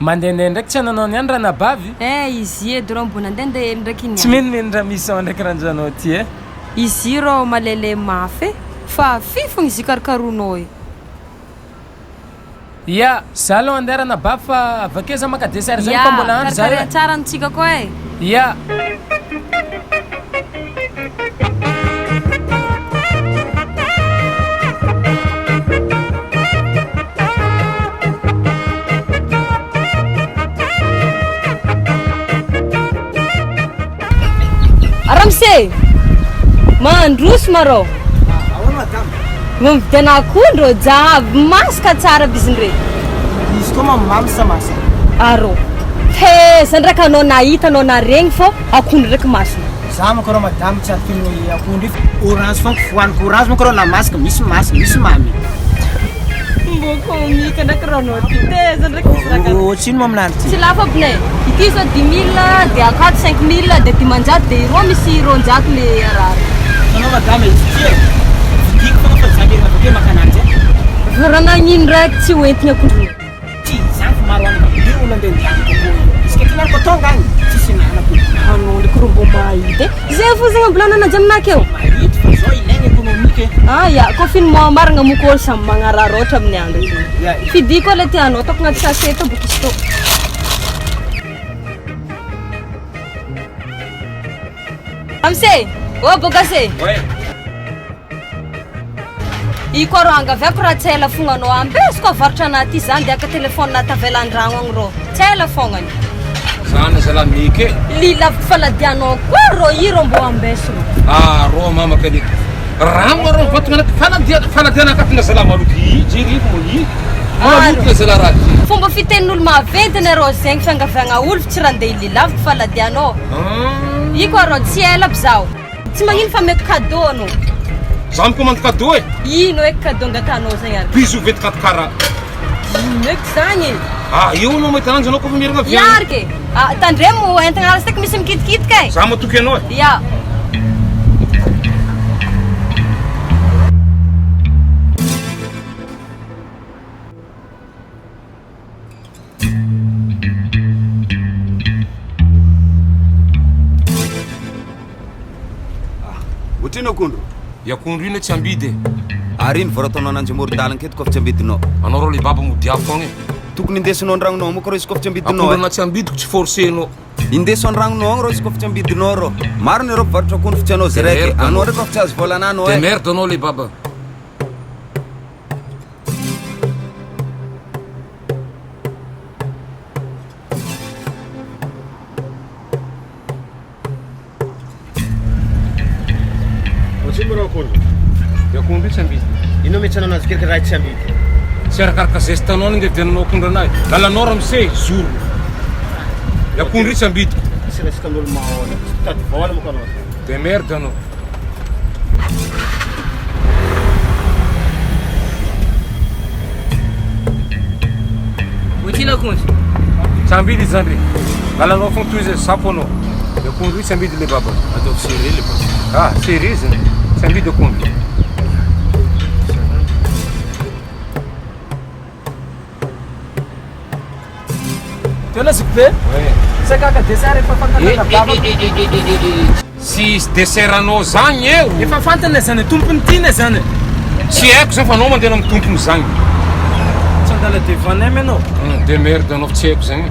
mandehandeha ndraiky tsy ananao niany raha nabavy izy edy rô mbona andehandeha ndraiky niany tsy menimeny raha misy ao ndraiky ranjanao ty izy rô malele mafy fa fifogna izy karikaronao ya za aloha andeha raha nabavy fa avakeo za maka desert zany fa mbola andro za tsara antsika koa ya Aramse mandroso marô mavidiana akondro jahavo masaka tsara bizindre izy koa mamimamy samasa arô teza ndraiky anao nahita anao naregny fô akondro ndraiky masina za manko rô madame tsy atiny akondro io orange fonko fohaniko orange manko rô na masaka misy mamy mboko mika ndraiky ranao ty teza ndraiky tsino maminany ty tsy lafa bne ity zao 10 000 de akato 5 000 de dimanjato de ro misy ronjato le arary anao madame izy vidiko fogna fa zamerina avakeo makananjy vorananino ndraiky tsy hoentigny akondro ty zany fa maro anaka io olo andeha ndianiko izy ke tinariko tonga agny tsisy mianako anao ndraiky ro mbô mahity zay fo zegny mbola nanajy aminakeo mahity fa zao ilaigny économique ya confinement marigna moko olo samy magnarara ohatra amin'ny andro fidi koa le tianao ataoko agnaty sachet boky izy tô amse bokase i koa ro angaviako raha tsy ela fogna anao ambesiko avaritra anaty zany de aka telefône natavelan-dragno agny rô tsy ela fognany zany zalamike lilaviko faladianao koa rô i rô mbô ambeso rô mamaka aleky ramo rô vatogna anaty faladiana akatina zalamaroky jery mo i maluky le zala raha ty fomba fitenin'olo maventina rô zegny fiangaviagna olo tsy raha andeha lilaviko faladianao i koa rô tsy ela bizao tsy magnino fa mety cadeau anao za mikomande cadeau ino eky cadeau ngatanao zegny ary biso vety katikara ino eky zany io anao mahita ananjy anao kofa miragna avy iarike tandremo entagna alasy taky misy mikitikitika za matoky anao ya otrino akondro akondro ino tsy ambidy ary ino voratonao ananjy amoron-dalana keto kofa tsy ambidinao anao rô le baba modiafo fogny tokony indesinao an-dragnonao moa ko rô izy kofa tsy ambidinao akondro na tsy ambidiko tsy forcenao indeso an-dragnonao agny rô izy kofa tsy ambidinao rô maro ny rô mpivarotra akondro fi tsy anao zay raiky anao raiky kofa tsy azo volananao Demerde anao le baba akondro tsy ambidy ino metsy anao anazy keriky raha tsy ambidy tsy arakaraka zeste anao ny ndeviananao akondro anahy lalanao raha mise zoro akondro tsy ambidiko tsy resaka an'olo mahôla tady vola moko anao Demerde anao otrino akondro tsy ambidy izy zany re lalanao fogna toy izy sapo anao akondro tsy ambidy le baba ataoko sérieux le baba sérieux zany tsy ambidy akondro tena zikbe sakaka dessert efa fantanana baba sy dessert anao zany eo efa fantana zany tompony tiana zany tsy haiko zany fa anao mandeha amin'ny tompony zany tsy andala devanem anao Demerde anao tsy haiko zany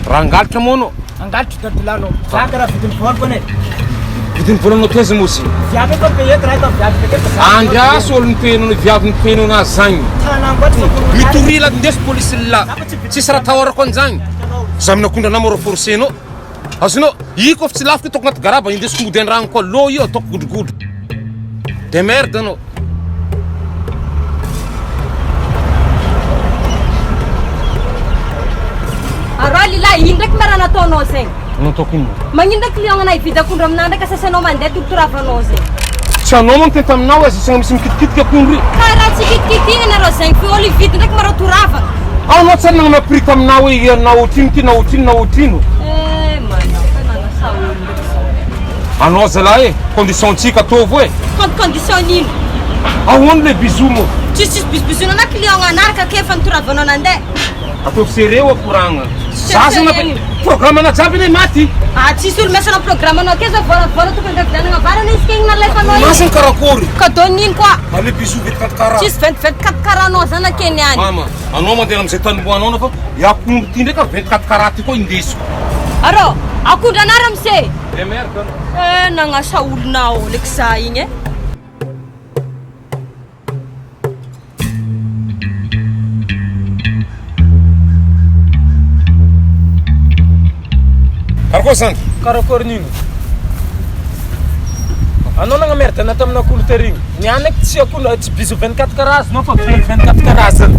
raha angalitra moa angalitra dadilano zaka raha vidiny vola koa ne vidiny volanao teza mosy viavy koa payety raha viavy payety andraso olo nipenao viavy nipenao anazy zany mitorila ndesy polisy la tsisy raha taorako an'izany za minakondra anao maro forcenao azonao i kofa tsy lafiko ataoko anaty garaba indesiko mody an-dragno koa lo io ataoko godrogodro Demerde anao arô lilahy ino ndraiky mba raha nataonao zegny anao ataoko ino magnino ndraiky client anay vidy akondro aminah ndraiky asasanao mandeha toritoravanao zegny tsy anao moa mitenta aminao azasagna misy mikitikitika akondro karaha tsy kitikitiny narô zegny fi olo ividy ndraiky mara toravana anao tsy anagna maprika aminao hoe na otrino ty na otrino na otrino manao fa nanasa olo ndraiky anao zalahy e condition-tsika ataovy hoe condition nino ahoany le bisou mo tsisy bisibisona ana client anaraka ke efa nitoravanao nandeha ataovy sereo akoragna zasana programme ana jiaby le maty tsisy olo miasana programme anao ake zao voravora tokony andavidanana varana izy ke igny nalefanao masiny karakory cadeau nino koa ale bisou 24 kara tsisy 24 karanao zany akeny any mama anao mandeha amizay tanomboanao na fa iakombo ty ndraiky 24 kara ty koa indesiko arô akondra anara mise Demerde nagnasa olonao leky za igny e karakory zany karakory nino anao nagnamerde ana tamin'akolo terigny niany eky tsy akolo tsy biso 24 karazanao fa 24 karazany